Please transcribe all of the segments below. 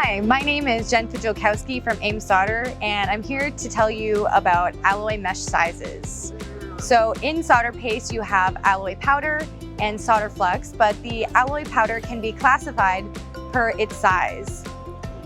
Hi, my name is Jen Pajolkowski from AIM Solder, and I'm here to tell you about alloy mesh sizes. So in solder paste, you have alloy powder and solder flux, but the alloy powder can be classified per its size.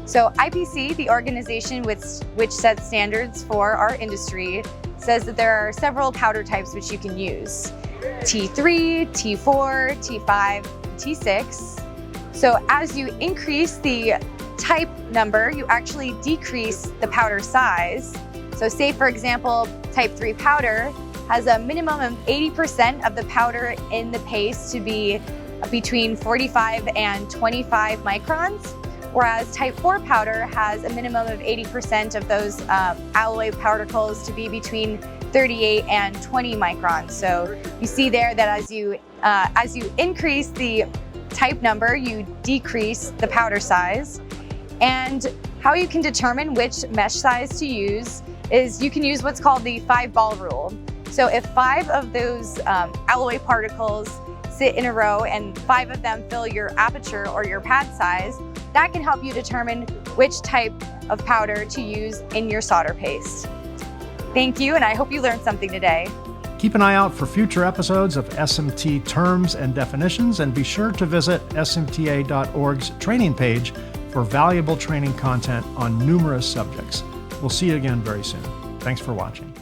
So IPC, the organization which sets standards for our industry, says that there are several powder types which you can use. T3, T4, T5, T6. So as you increase the type number, you actually decrease the powder size. So say, for example, type 3 powder has a minimum of 80% of the powder in the paste to be between 45 and 25 microns, whereas type 4 powder has a minimum of 80% of those alloy particles to be between 38 and 20 microns. So you see there that as you increase the type number, you decrease the powder size. And how you can determine which mesh size to use is you can use what's called the 5-ball rule. So if 5 of those alloy particles sit in a row and 5 of them fill your aperture or your pad size, that can help you determine which type of powder to use in your solder paste. Thank you, and I hope you learned something today. Keep an eye out for future episodes of SMT terms and definitions, and be sure to visit smta.org's training page for valuable training content on numerous subjects. We'll see you again very soon. Thanks for watching.